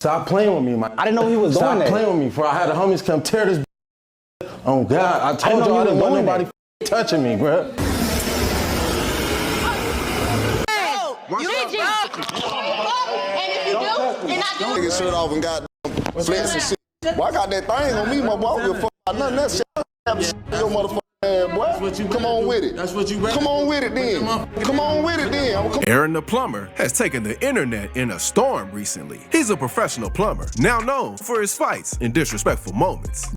Stop playing with me, man. I didn't know he was doing that. Stop playing with me, bro. I had the homies come tear this. Oh God, I told you I didn't want nobody touching me, bro. You did just. And if you do, then I do. Nigga shirt off and got flex and shit. Boy, I got that thing on me, my boy. I don't give a fuck about none of that shit. Your motherfucking ass, boy. Come on with it. That's what you ready. Come on with it then. Come on with it then. Aaron the plumber has taken the internet in a storm recently. He's a professional plumber, now known for his fights and disrespectful moments.